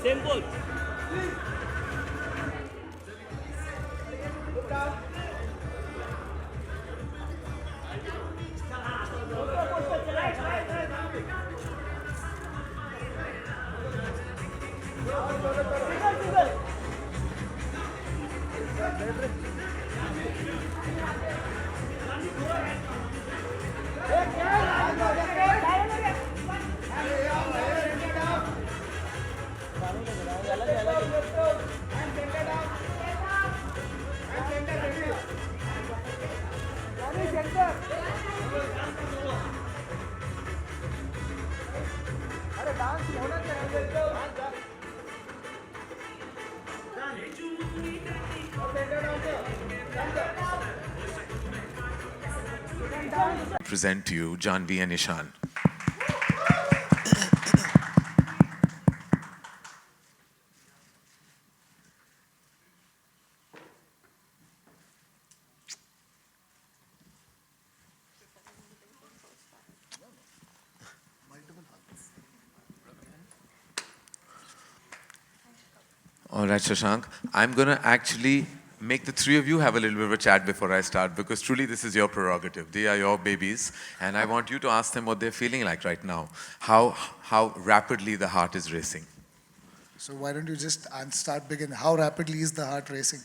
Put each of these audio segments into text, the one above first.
Same ball. Present to you Janvi and Ishan. All right, Shashank. I'm going to actually make the three of you have a little bit of a chat before I start, because truly this is your prerogative. They are your babies, and I want you to ask them what they're feeling like right now. How rapidly the heart is racing. So why don't you just begin? How rapidly is the heart racing?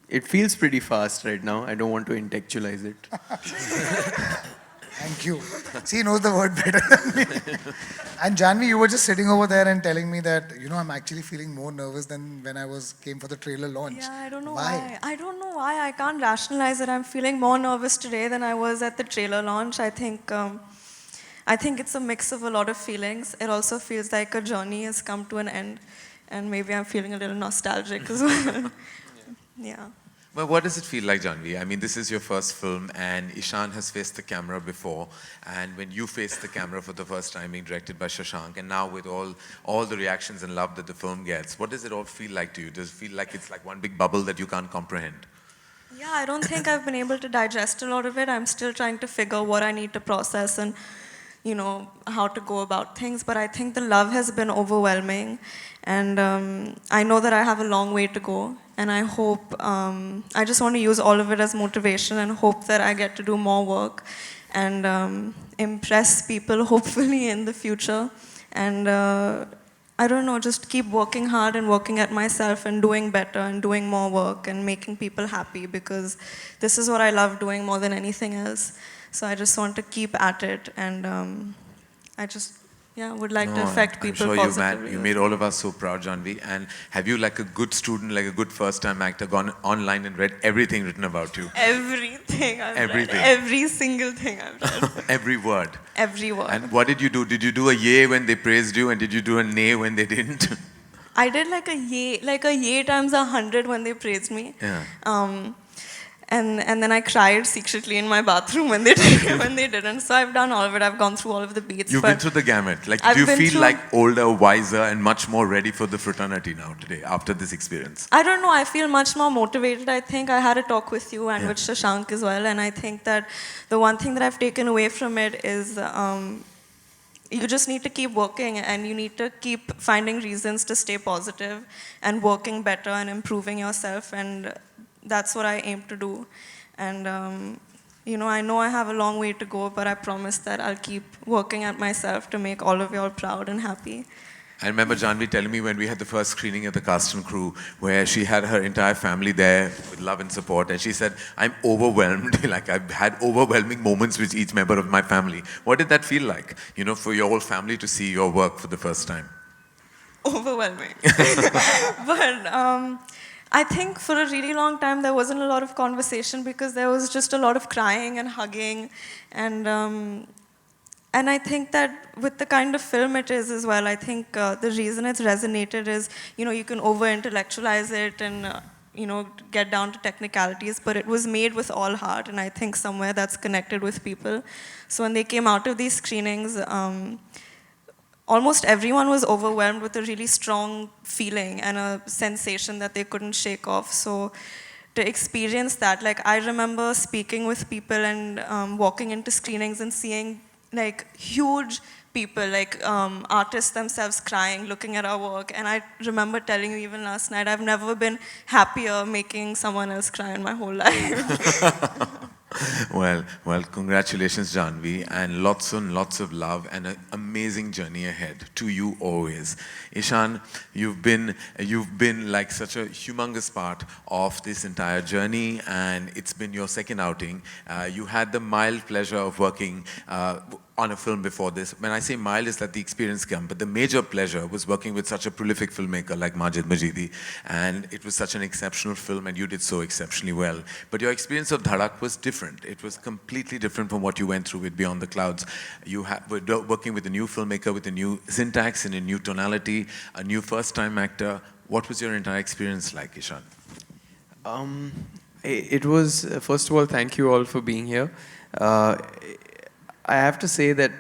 It feels pretty fast right now. I don't want to intellectualize it. Thank you. See, he knows the word better than me. And Janvi, you were just sitting over there and telling me that, I'm actually feeling more nervous than when I came for the trailer launch. Yeah, I don't know why. I don't know why. I can't rationalize it. I'm feeling more nervous today than I was at the trailer launch. I think it's a mix of a lot of feelings. It also feels like a journey has come to an end, and maybe I'm feeling a little nostalgic as well. Yeah. But what does it feel like, Janvi? I mean, this is your first film, and Ishan has faced the camera before. And when you faced the camera for the first time, being directed by Shashank, and now with all the reactions and love that the film gets, what does it all feel like to you? Does it feel like it's like one big bubble that you can't comprehend? Yeah, I don't think I've been able to digest a lot of it. I'm still trying to figure what I need to process and, how to go about things. But I think the love has been overwhelming. And I know that I have a long way to go. And I hope, I just want to use all of it as motivation and hope that I get to do more work and impress people, hopefully, in the future. And I don't know, just keep working hard and working at myself and doing better and doing more work and making people happy, because this is what I love doing more than anything else. So I just want to keep at it, and I just would like to affect people positively. I'm sure you made all of us so proud, Janvi. And have you, like a good student, like a good first-time actor, gone online and read everything written about you? Everything I've read. Every single thing I've read. Every word? Every word. And what did you do? Did you do a yay when they praised you, and did you do a nay when they didn't? I did like a yay times 100 when they praised me. Yeah. And then I cried secretly in my bathroom when they didn't. So I've done all of it. I've gone through all of the beats. You've been through the gamut. Like, do you feel like older, wiser, and much more ready for the fraternity now today after this experience? I don't know. I feel much more motivated. I think I had a talk with you and with Shashank as well. And I think that the one thing that I've taken away from it is you just need to keep working, and you need to keep finding reasons to stay positive and working better and improving yourself. And that's what I aim to do. And, I know I have a long way to go, but I promise that I'll keep working at myself to make all of you all proud and happy. I remember Janvi telling me when we had the first screening at the cast and crew, where she had her entire family there with love and support, and she said, I'm overwhelmed. Like, I've had overwhelming moments with each member of my family. What did that feel like, for your whole family to see your work for the first time? Overwhelming. But I think for a really long time there wasn't a lot of conversation, because there was just a lot of crying and hugging, and And I think that with the kind of film it is as well, I think the reason it's resonated is, you can over-intellectualize it and, get down to technicalities, but it was made with all heart, and I think somewhere that's connected with people. So when they came out of these screenings, almost everyone was overwhelmed with a really strong feeling and a sensation that they couldn't shake off. So to experience that, like I remember speaking with people and walking into screenings and seeing like huge people, like artists themselves crying, looking at our work. And I remember telling you even last night, I've never been happier making someone else cry in my whole life. Well, congratulations, Janvi, and lots of love and an amazing journey ahead to you always. Ishan, you've been like such a humongous part of this entire journey, and it's been your second outing. You had the mild pleasure of working on a film before this. When I say mild, is that the experience came, but the major pleasure was working with such a prolific filmmaker like Majid Majidi, and it was such an exceptional film, and you did so exceptionally well. But your experience of Dhadak was different. It was completely different from what you went through with Beyond the Clouds. You were working with a new filmmaker with a new syntax and a new tonality, a new first-time actor. What was your entire experience like, Ishan? It was, first of all, thank you all for being here. I have to say that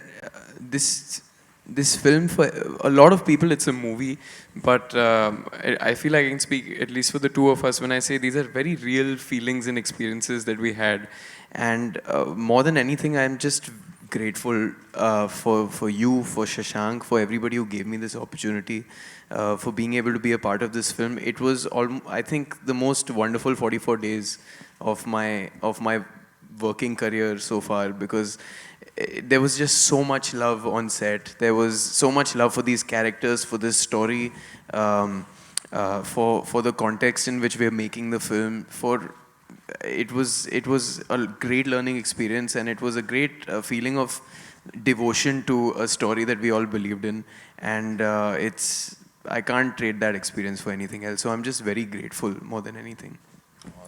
this film, for a lot of people, it's a movie, but I feel like I can speak, at least for the two of us, when I say these are very real feelings and experiences that we had. And more than anything, I'm just grateful for you, for Shashank, for everybody who gave me this opportunity, for being able to be a part of this film. It was, I think, the most wonderful 44 days of my working career so far, because there was just so much love on set. There was so much love for these characters, for this story, for the context in which we are making the film. It was a great learning experience, and it was a great feeling of devotion to a story that we all believed in. And I can't trade that experience for anything else. So I'm just very grateful more than anything.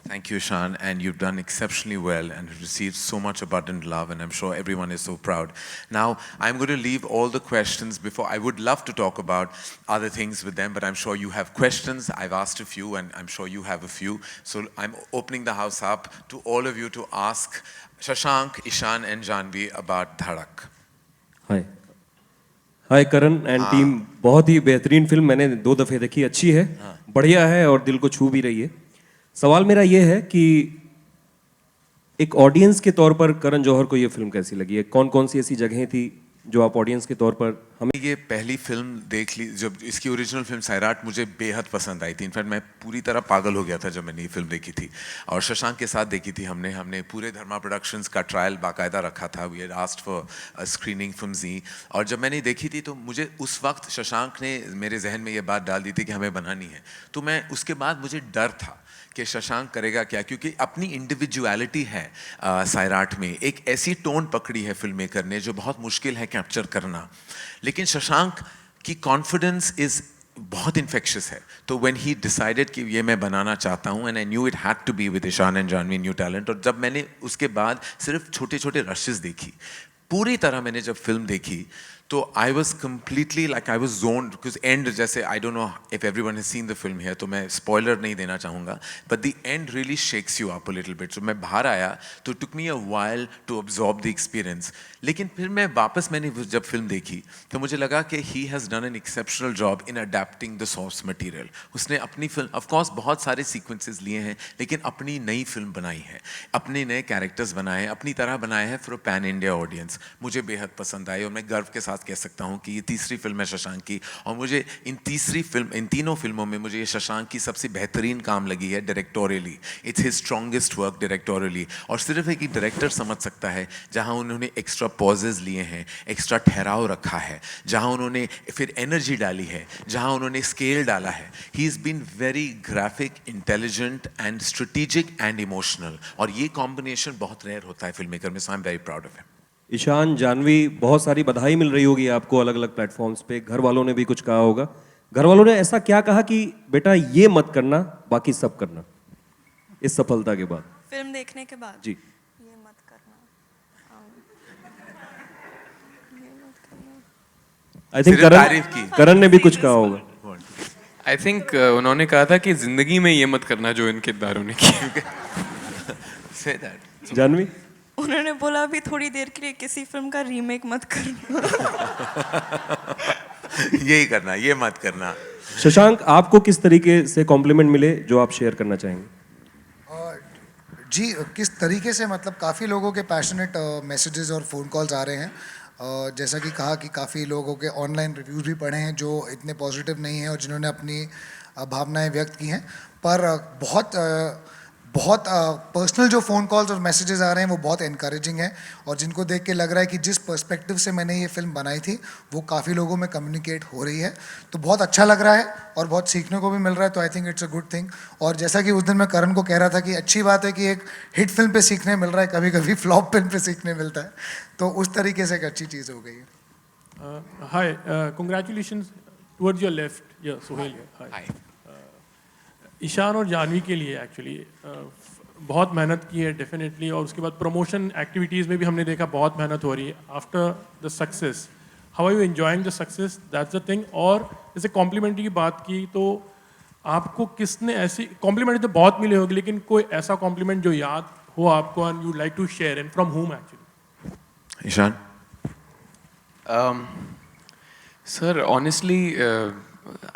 Thank you, Ishan, and you've done exceptionally well and received so much abundant love, and I'm sure everyone is so proud. Now, I'm going to leave all the questions before. I would love to talk about other things with them, but I'm sure you have questions. I've asked a few, and I'm sure you have a few. So I'm opening the house up to all of you to ask Shashank, Ishan, and Janvi about Dhadak. Hi Karan and team, बहुत ही बेहतरीन film मैंने 2 दफ़े देखी, अच्छी है, बढ़िया है और दिल को छू भी रही है। सवाल मेरा ये है कि एक ऑडियंस के तौर पर करण जौहर को ये फिल्म कैसी लगी है? कौन कौन सी ऐसी जगहें थी जो आप ऑडियंस के तौर पर हमें? ये पहली फिल्म देख ली, जब इसकी ओरिजिनल फिल्म सैराट मुझे बेहद पसंद आई थी। इनफैक्ट मैं पूरी तरह पागल हो गया था जब मैंने ये फिल्म देखी थी, और शशांक के साथ देखी थी हमने पूरे धर्मा प्रोडक्शंस का ट्रायल बाकायदा रखा था। We had asked for a screening from Zee, और जब मैंने देखी थी तो मुझे उस वक्त शशांक ने मेरे जहन में ये बात डाल दी थी कि हमें बनानी है। तो मैं उसके बाद मुझे डर था कि शशांक करेगा क्या, क्योंकि अपनी इंडिविजुअलिटी है सैराट में, एक ऐसी टोन पकड़ी है फिल्म मेकर ने जो बहुत मुश्किल है कैप्चर करना। लेकिन शशांक की कॉन्फिडेंस इज बहुत इन्फेक्शियस है। तो व्हेन ही डिसाइडेड कि ये मैं बनाना चाहता हूँ, and I knew it had to be with Ishaan and Janhvi, new talent. और जब मैंने उसके बाद सिर्फ छोटे छोटे रशेस देखी, पूरी तरह मैंने जब फिल्म देखी तो I was completely like I was zoned, because and जैसे I don't know if everyone has seen the film है, तो मैं स्पॉइलर नहीं देना चाहूँगा, but the end really shakes you up a little bit. So मैं बाहर आया तो took me a while to absorb the experience. लेकिन फिर मैं वापस मैंने जब फिल्म देखी तो मुझे लगा कि he has done an exceptional job in adapting the source material. उसने अपनी फिल्म, ऑफकोर्स बहुत सारे सीक्वेंसेस लिए हैं, लेकिन अपनी नई फिल्म बनाई है, अपने नए कैरेक्टर्स बनाए हैं, अपनी तरह बनाए हैं for a pan India audience. मुझे बेहद पसंद आई, और मैं गर्व के साथ कह सकता हूँ कि ये तीसरी फिल्म है शशांक की, और मुझे इन तीनों फिल्मों में मुझे ये शशांक की सबसे बेहतरीन काम लगी है डायरेक्टोरियली। इट्स हिज स्ट्रॉन्गेस्ट वर्क डायरेक्टोरियली, और सिर्फ एक ही डायरेक्टर समझ सकता है जहाँ उन्होंने एक्स्ट्रा पॉजेज लिए हैं, एक्स्ट्रा ठहराव रखा है, जहाँ उन्होंने फिर एनर्जी डाली है, जहाँ उन्होंने स्केल डाला है। He is been very graphic, intelligent and strategic and emotional, और ये कॉम्बिनेशन बहुत रेयर होता है फिल्म मेकर में। So I am very proud of him. Ishaan, Janhvi, बहुत सारी बधाई मिल रही होगी आपको अलग अलग प्लेटफॉर्म्स पे, घर वालों ने भी कुछ कहा होगा। घर वालों ने ऐसा क्या कहा कि बेटा ये मत करना, बाकी सब करना, इस सफलता के बाद? फिल्म देखने के बाद जी। ये मत करना, आई थिंक सिर्फ तारीफ की। करण ने भी कुछ कहा होगा. आई थिंक उन्होंने कहा था कि जिंदगी में ये मत करना जो इन किरदारों ने किया. Say that. जानवी. उन्होंने बोला अभी थोड़ी देर के लिए किसी फिल्म का रीमेक मत करना. यही करना, ये मत करना. शशांक, आपको किस तरीके से कॉम्प्लीमेंट मिले जो आप शेयर करना चाहेंगे? जी किस तरीके से, मतलब काफ़ी लोगों के पैशनेट मैसेजेस और फ़ोन कॉल्स आ रहे हैं. जैसा कि कहा कि काफ़ी लोगों के ऑनलाइन रिव्यूज़ भी पढ़े हैं जो इतने पॉजिटिव नहीं हैं और जिन्होंने अपनी भावनाएं व्यक्त की हैं. पर बहुत पर्सनल जो फ़ोन कॉल्स और मैसेजेस आ रहे हैं वो बहुत इनकरेजिंग है और जिनको देख के लग रहा है कि जिस पर्सपेक्टिव से मैंने ये फिल्म बनाई थी वो काफ़ी लोगों में कम्युनिकेट हो रही है. तो बहुत अच्छा लग रहा है और बहुत सीखने को भी मिल रहा है. तो I think it's a good thing. और जैसा कि उस दिन मैं करण को कह रहा था कि अच्छी बात है कि एक हिट फिल्म पे सीखने मिल रहा है, कभी कभी फ्लॉप फिल्म पे सीखने मिलता है. तो उस तरीके से एक अच्छी चीज़ हो गई है. Hi, congratulations towards your left. Yeah, Sohail here. Hi. Hi. Ishan और जानवी के लिए एक्चुअली बहुत मेहनत की है डेफिनेटली, और उसके बाद प्रमोशन एक्टिविटीज़ में भी हमने देखा बहुत मेहनत हो रही है. After the success, how are you enjoying the success, that's the thing. और जैसे कॉम्प्लीमेंट की बात की तो आपको किसने ऐसी कॉम्प्लीमेंट तो बहुत मिले होंगे, लेकिन कोई ऐसा कॉम्प्लीमेंट जो याद हो आपको and you like to share, and from home actually? Ishaan. Sir honestly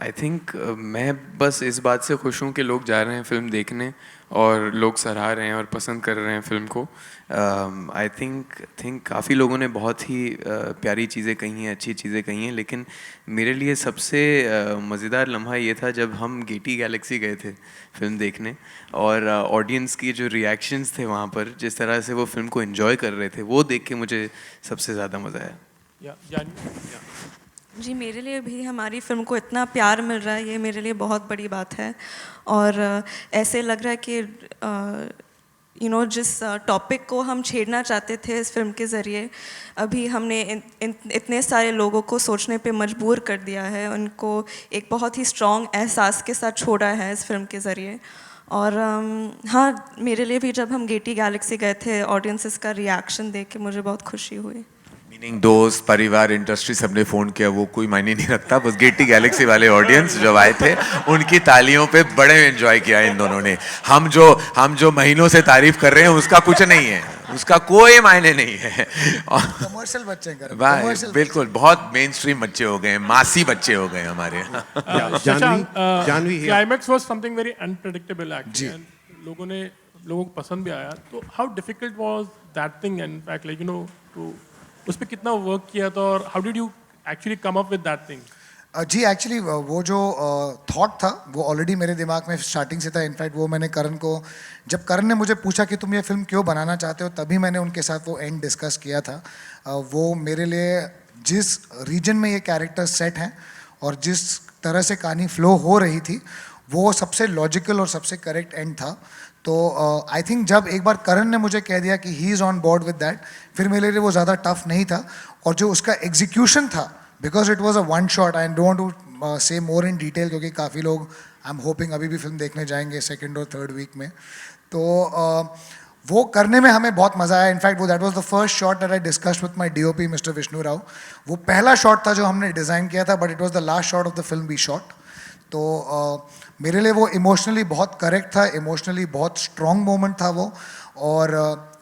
I think मैं बस इस बात से खुश हूँ कि लोग जा रहे हैं फिल्म देखने और लोग सराह रहे हैं और पसंद कर रहे हैं फिल्म को. आई थिंक काफ़ी लोगों ने बहुत ही प्यारी चीज़ें कही हैं, अच्छी चीज़ें कही हैं, लेकिन मेरे लिए सबसे मज़ेदार लम्हा ये था जब हम गेटी गैलेक्सी गए थे फिल्म देखने और ऑडियंस की जो रिएक्शंस थे वहाँ पर, जिस तरह से वो फिल्म को एंजॉय कर रहे थे, वो देख के मुझे सबसे ज़्यादा मज़ा आया. जी, मेरे लिए भी हमारी फिल्म को इतना प्यार मिल रहा है, ये मेरे लिए बहुत बड़ी बात है. और ऐसे लग रहा है कि जिस टॉपिक को हम छेड़ना चाहते थे इस फिल्म के ज़रिए, अभी हमने इतने सारे लोगों को सोचने पे मजबूर कर दिया है, उनको एक बहुत ही स्ट्रॉन्ग एहसास के साथ छोड़ा है इस फिल्म के ज़रिए. और हाँ, मेरे लिए भी जब हम गेटी गैलेक्सी गए थे, ऑडियंसेस का रिएक्शन देख के मुझे बहुत खुशी हुई. मीनिंग दोस्त, परिवार, इंडस्ट्री सबने फ़ोन किया, वो कोई मायने नहीं रखता. बस गेटी गैलेक्सी वाले ऑडियंस जो आए थे उनकी तालियों पे बड़े एंजॉय किया इन दोनों ने. हम जो महीनों से तारीफ कर रहे हैं उसका कुछ नहीं है, उसका कोई मायने नहीं है. कमर्शियल बच्चे हैं. भाई बिल्कुल बहुत मेन स्ट्रीम बच्चे हो गए हैं, मासी बच्चे हो गए हमारे. Janhvi climax was something very unpredictable actually, and लोगों को पसंद भी आया. तो how difficult was that thing, and fact like to उस पर कितना वर्क किया था, और how did you actually come up with that thing? जी एक्चुअली वो जो थॉट था वो ऑलरेडी मेरे दिमाग में स्टार्टिंग से था. इनफैक्ट वो मैंने करण को, जब करण ने मुझे पूछा कि तुम ये फिल्म क्यों बनाना चाहते हो, तभी मैंने उनके साथ वो एंड डिस्कस किया था. वो मेरे लिए जिस रीजन में ये कैरेक्टर सेट हैं और जिस तरह से कहानी फ्लो हो रही थी, वो सबसे लॉजिकल और सबसे करेक्ट एंड था. तो आई थिंक जब एक बार करण ने मुझे कह दिया कि he is on board with that, फिर मेरे लिए वो ज़्यादा टफ नहीं था. और जो उसका एग्जीक्यूशन था, because it was a one shot, I don't want to say more in detail, क्योंकि काफ़ी लोग आई एम होपिंग अभी भी फिल्म देखने जाएंगे सेकेंड और थर्ड वीक में. तो वो करने में हमें बहुत मज़ा आया. इनफैक्ट वो that was the first shot that I discussed with my DOP mister Vishnu Rao. वो पहला शॉट था जो हमने डिज़ाइन किया था, but it was the last shot of the film we shot. तो मेरे लिए वो इमोशनली बहुत करेक्ट था, इमोशनली बहुत स्ट्रॉन्ग मोमेंट था वो. और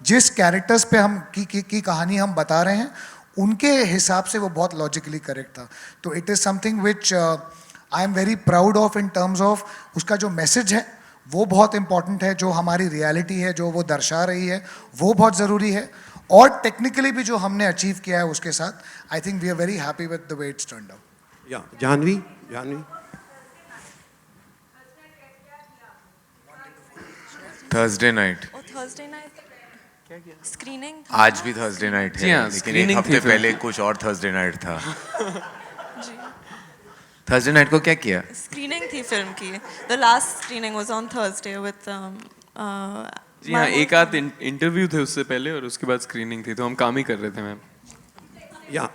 जिस कैरेक्टर्स पे हम की कहानी हम बता रहे हैं, उनके हिसाब से वो बहुत लॉजिकली करेक्ट था. तो it is something which I am very proud of in terms of उसका जो मैसेज है वो बहुत इंपॉर्टेंट है, जो हमारी रियलिटी है जो वो दर्शा रही है वो बहुत ज़रूरी है. और टेक्निकली भी जो हमने अचीव किया है उसके साथ, I think we are very happy with the way it's turned out. Yeah Janhvi Thursday night. Thursday night screening, आज भी थर्सडे नाइट जी है, हाँ, लेकिन एक screening हफ्ते थी फिल्म पहले की. कुछ और थर्सडे नाइट था. जी थर्सडे नाइट को क्या किया? स्क्रीनिंग थी फिल्म की. The last screening was on Thursday with Zee हाँ, एक आध इंटरव्यू थे उससे पहले और उसके बाद स्क्रीनिंग थी, तो हम काम ही कर रहे थे मैम. या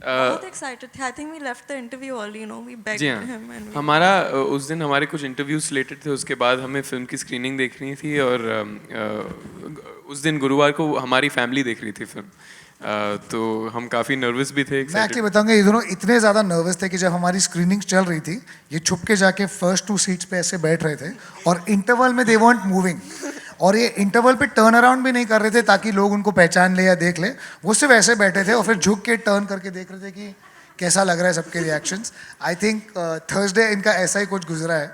बहुत excited थे. I think we left the interview early, you know. We begged जी हाँ, him and we हमारा उस दिन हमारे कुछ इंटरव्यूज रिलेटेड थे, उसके बाद हमें फिल्म की स्क्रीनिंग देखनी थी और उस दिन गुरुवार को हमारी फैमिली देख रही थी फिल्म, तो हम काफ़ी नर्वस भी थे, मैं एक्चुअली excited। बताऊंगा, ये दोनों इतने ज़्यादा नर्वस थे कि जब हमारी स्क्रीनिंग चल रही थी, ये छुप के जाके फर्स्ट 2 सीट्स पे ऐसे बैठ रहे थे और इंटरवल में दे वांट मूविंग, और ये इंटरवल पे टर्न अराउंड भी नहीं कर रहे थे ताकि लोग उनको पहचान ले या देख ले, वो सिर्फ ऐसे बैठे थे और फिर झुक के टर्न करके देख रहे थे कि कैसा लग रहा है सबके रिएक्शंस। आई थिंक थर्सडे इनका ऐसा ही कुछ गुजरा है।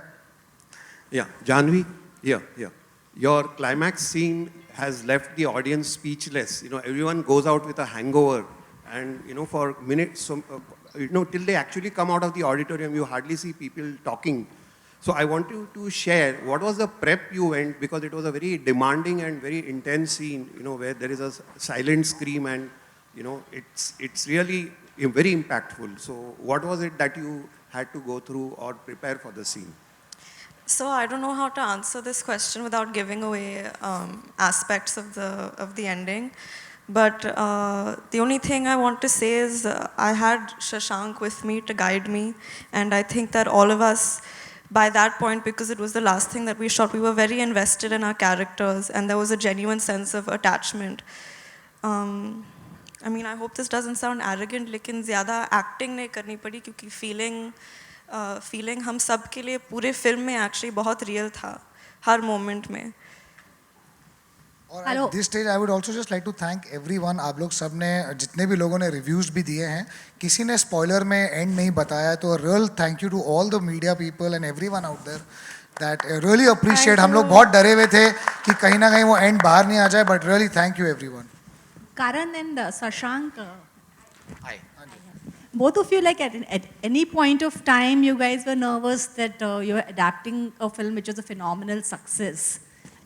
Yeah, Janvi, here. Your climax scene has left the audience speechless. You know, everyone goes out with a hangover, and you know, for minutes, till they actually come out of the auditorium, you hardly see people talking. So I want you to share what was the prep you went, because it was a very demanding and very intense scene. You know, where there is a silent scream, and you know, it's really very impactful. So what was it that you had to go through or prepare for the scene? So I don't know how to answer this question without giving away aspects of the ending. But the only thing I want to say is I had Shashank with me to guide me, and I think that all of us, by that point, because it was the last thing that we shot, we were very invested in our characters, and there was a genuine sense of attachment. I mean, I hope this doesn't sound arrogant, लेकिन ज़्यादा acting नहीं करनी पड़ी क्योंकि feeling हम सब के लिए पूरे फिल्म में actually बहुत real था, हर moment में. और at this stage I would also just like to thank everyone. आप लोग सब ने, जितने भी लोगों ने रिव्यूज़ भी दिए हैं, किसी ने स्पॉइलर में एंड नहीं बताया, तो real thank you to all the media people and everyone out there, that really appreciate. हम लोग बहुत डरे हुए थे कि कहीं ना कहीं वो एंड बाहर नहीं आ जाए, but really thank you everyone. Karan and Shashank, Hi. both of you, like at any point of time, you guys were nervous that you were adapting a film which was a phenomenal success.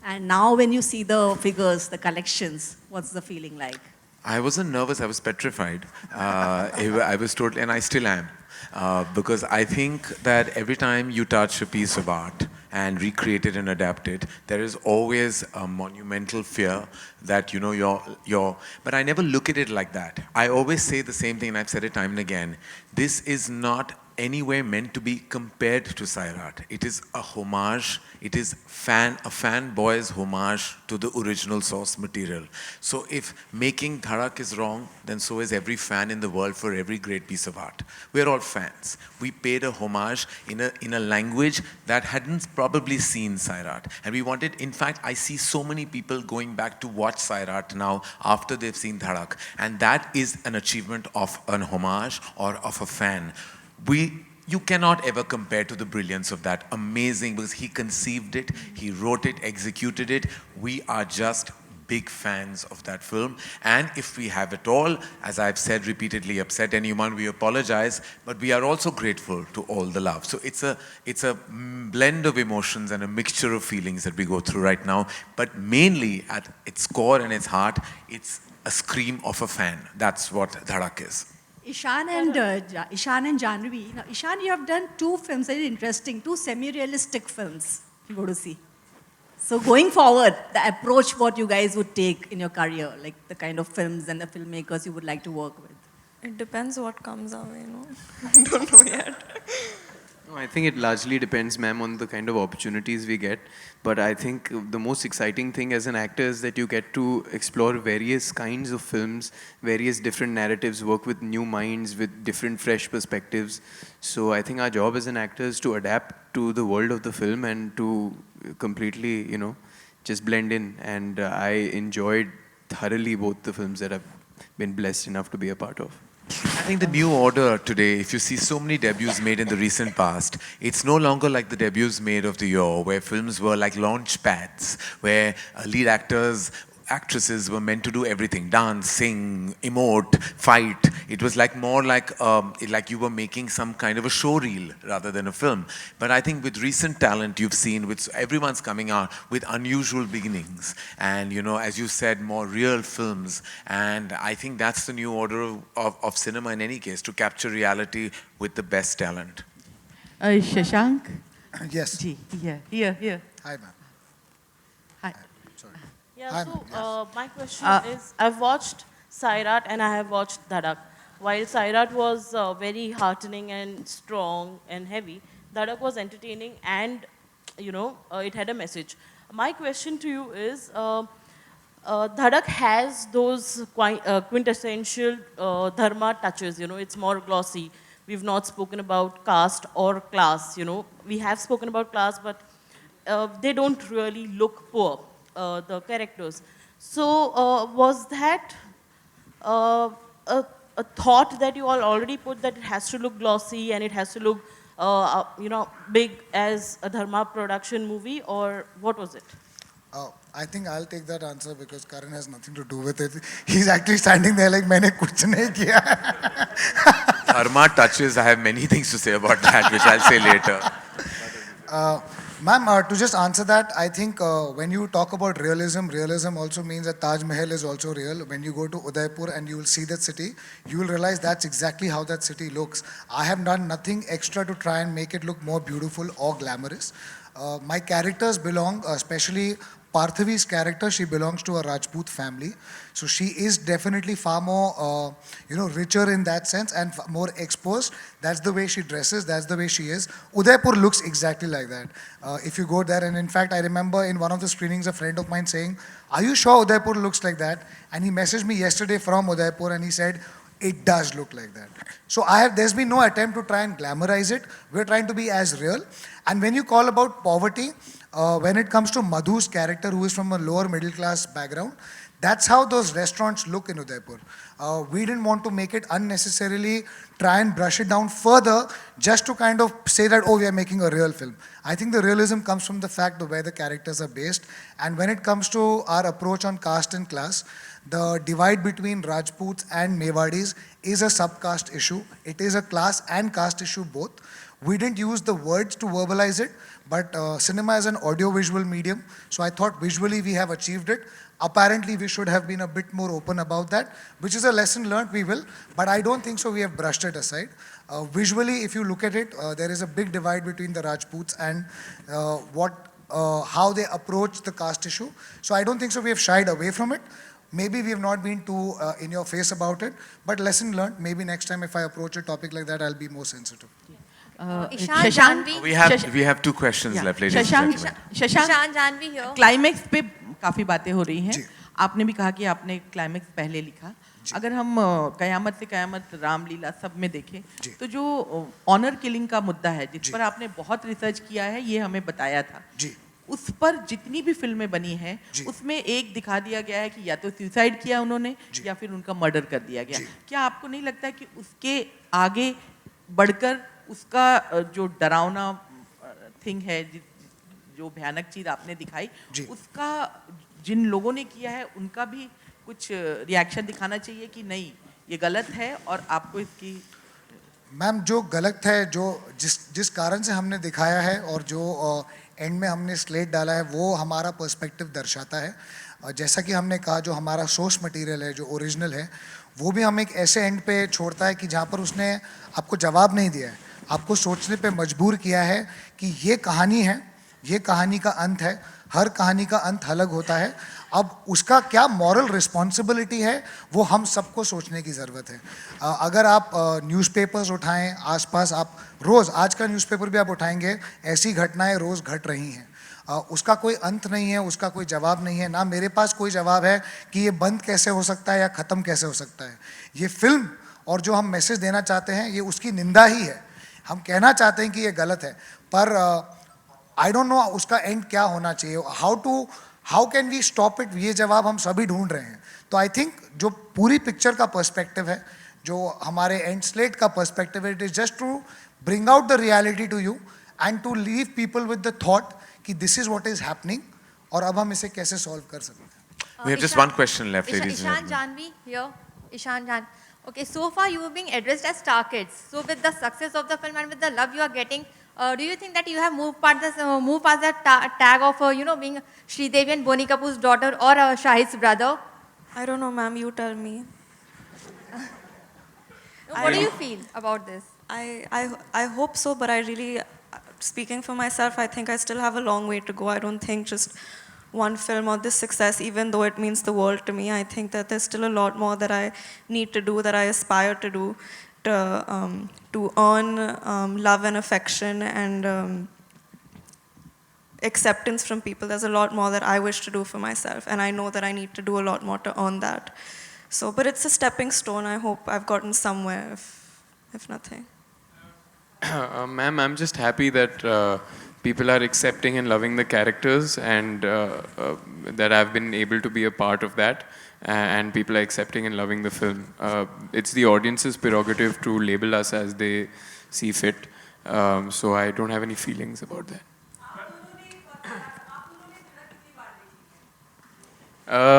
And now when you see the figures, the collections, what's the feeling like? I wasn't nervous, I was petrified. I was totally, and I still am. Because I think that every time you touch a piece of art and recreate it and adapt it, there is always a monumental fear that, you know, but I never look at it like that. I always say the same thing, and I've said it time and again. This is not anywhere meant to be compared to Sairat. It is a homage. It is a fanboy's homage to the original source material. So if making Dhadak is wrong, then so is every fan in the world for every great piece of art. We're all fans. We paid a homage in a language that hadn't probably seen Sairat. And we wanted, in fact, I see so many people going back to watch Sairat now after they've seen Dhadak. And that is an achievement of an homage or of a fan. You cannot ever compare to the brilliance of that. Amazing, because he conceived it, he wrote it, executed it. We are just big fans of that film. And if we have at all, as I've said repeatedly, upset anyone, we apologize, but we are also grateful to all the love. So it's a blend of emotions and a mixture of feelings that we go through right now. But mainly at its core and its heart, it's a scream of a fan. That's what Dhadak is. Ishan and Janvi. Now, Ishan, you have done 2 films, very interesting, 2 semi-realistic films you go to see. So going forward, the approach what you guys would take in your career, like the kind of films and the filmmakers you would like to work with. It depends what comes our way, you know. I don't know yet. No, I think it largely depends, ma'am, on the kind of opportunities we get. But I think the most exciting thing as an actor is that you get to explore various kinds of films, various different narratives, work with new minds, with different fresh perspectives. So I think our job as an actor is to adapt to the world of the film and to completely, you know, just blend in. And I enjoyed thoroughly both the films that I've been blessed enough to be a part of. I think the new order today, if you see so many debuts made in the recent past, it's no longer like the debuts made of the year, where films were like launch pads, where lead actresses were meant to do everything: dance, sing, emote, fight. It was like more like you were making some kind of a show reel rather than a film. But I think with recent talent you've seen, with everyone's coming out with unusual beginnings, and you know, as you said, more real films. And I think that's the new order of cinema in any case, to capture reality with the best talent. Shashank? Yes. Ji, here. Hi, ma'am. Hi. Hi, Yeah, so ma'am. my question is, I've watched Sairat and I have watched Dhadak. while Sairat was very heartening and strong and heavy, Dhadak was entertaining and, it had a message. My question to you is, Dhadak has those quintessential dharma touches, it's more glossy. We've not spoken about caste or class, We have spoken about class, but they don't really look poor, the characters. So was that a thought that you all already put, that it has to look glossy and it has to look, big as a dharma production movie, or what was it? I think I'll take that answer because Karan has nothing to do with it. He's actually standing there like मैंने कुछ नहीं किया. Dharma touches, I have many things to say about that, which I'll say later. Ma'am, to just answer that, I think when you talk about realism, realism also means that Taj Mahal is also real. When you go to Udaipur and you will see that city, you will realize that's exactly how that city looks. I have done nothing extra to try and make it look more beautiful or glamorous. My characters belong, especially Parthavi's character, she belongs to a Rajput family. So she is definitely far more, richer in that sense and more exposed. That's the way she dresses, that's the way she is. Udaipur looks exactly like that. If you go there, and in fact, I remember in one of the screenings, a friend of mine saying, "Are you sure Udaipur looks like that?" And he messaged me yesterday from Udaipur and he said, it does look like that. So there's been no attempt to try and glamorize it. We're trying to be as real. And when you call about poverty, when it comes to Madhu's character, who is from a lower middle class background, that's how those restaurants look in Udaipur. We didn't want to make it unnecessarily try and brush it down further just to kind of say that, oh, we are making a real film. I think the realism comes from the fact of where the characters are based. And when it comes to our approach on caste and class, the divide between Rajputs and Mewadis is a subcaste issue. It is a class and caste issue both. We didn't use the words to verbalize it, but cinema is an audio-visual medium, so I thought visually we have achieved it. Apparently we should have been a bit more open about that, which is a lesson learned, we will, but I don't think so we have brushed it aside. Visually, if you look at it, there is a big divide between the Rajputs and how they approach the caste issue. So I don't think so we have shied away from it. Maybe we have not been too in your face about it, but lesson learned. Maybe next time if I approach a topic like that, I'll be more sensitive. Shashank, Janvi. We have two questions left, ladies and Shashank gentlemen. Shashank Janvi here. Climax पे काफी बातें हो रही जी। हैं. आपने भी कहा कि आपने क्लाइमेक्स पहले लिखा. अगर हम कयामत से कयामत, रामलीला सब में देखें, तो जो ऑनर किलिंग का मुद्दा है, जिस पर आपने बहुत रिसर्च किया है, ये हमें बताया था. उस पर जितनी भी फिल्में बनी हैं, उसमें एक दिखा दिया गया है कि या तो सुसाइड किया उन्होंने या फिर उनका मर्डर कर दिया गया. क्या आपको नहीं लगता है कि उसके आगे बढ़कर उसका जो डरावना थिंग है, जो भयानक चीज आपने दिखाई, उसका जिन लोगों ने किया है उनका भी कुछ रिएक्शन दिखाना चाहिए कि नहीं ये गलत है और आपको इसकी. मैम, जो गलत है, जो जिस कारण से हमने दिखाया है और जो एंड में हमने स्लेट डाला है, वो हमारा पर्सपेक्टिव दर्शाता है. जैसा कि हमने कहा, जो हमारा सोर्स मटेरियल है, जो ओरिजिनल है, वो भी हम एक ऐसे एंड पे छोड़ता है कि जहाँ पर उसने आपको जवाब नहीं दिया है, आपको सोचने पे मजबूर किया है कि ये कहानी है, ये कहानी का अंत है. हर कहानी का अंत अलग होता है. अब उसका क्या मॉरल रिस्पॉन्सिबिलिटी है, वो हम सबको सोचने की ज़रूरत है. अगर आप न्यूज़पेपर्स उठाएं आसपास, आप रोज़, आज का न्यूज़पेपर भी आप उठाएंगे, ऐसी घटनाएं रोज़ घट रही हैं. उसका कोई अंत नहीं है, उसका कोई जवाब नहीं है. ना मेरे पास कोई जवाब है कि ये बंद कैसे हो सकता है या ख़त्म कैसे हो सकता है. ये फिल्म और जो हम मैसेज देना चाहते हैं, ये उसकी निंदा ही है. हम कहना चाहते हैं कि ये गलत है, पर आई डोंट नो उसका एंड क्या होना चाहिए. How can we stop it, ये जवाब हम सभी ढूंढ रहे हैं. तो आई थिंक जो पूरी पिक्चर का पर्सपेक्टिव है, जो हमारे एंड स्लेट का पर्सपेक्टिव है, it is just to bring out the reality to you and to leave people with the thought कि this is what is happening और अब हम इसे कैसे सॉल्व कर सकते हैं. We have just one question left, ladies and Ishan gentlemen. Janvi here. Ishan Jan. Okay, so far you are being addressed as star kids. So with the success of the film and with the love you are getting, do you think that you have moved past that tag of being Sridevi and Boni Kapoor's daughter or Shahid's brother? I don't know, ma'am. You tell me. What do you feel about this? I hope so, but I really, speaking for myself, I think I still have a long way to go. I don't think just one film or this success, even though it means the world to me. I think that there's still a lot more that I need to do, that I aspire to do, to earn love and affection and acceptance from people. There's a lot more that I wish to do for myself, and I know that I need to do a lot more to earn that. So, but it's a stepping stone. I hope I've gotten somewhere, if nothing. Ma'am, I'm just happy that people are accepting and loving the characters, and that I've been able to be a part of that, and people are accepting and loving the film. It's the audience's prerogative to label us as they see fit, so I don't have any feelings about that.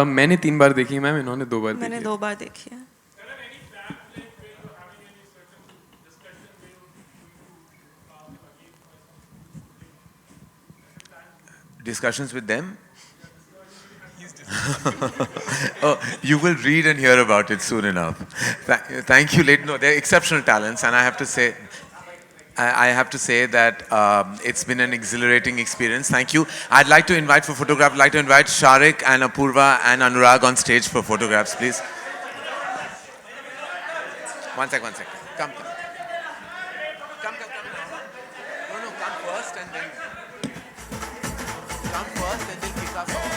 मैंने 3 बार देखी ma'am, इन्होंने 2 बार देखी। मैंने 2 बार देखी है। Discussions with them? Oh, you will read and hear about it soon enough. Thank you, no, they're exceptional talents, and I have to say that it's been an exhilarating experience. Thank you. I'd like to invite Sharik and Apurva and Anurag on stage for photographs, please. One sec. Come. No, come first and then kick us off.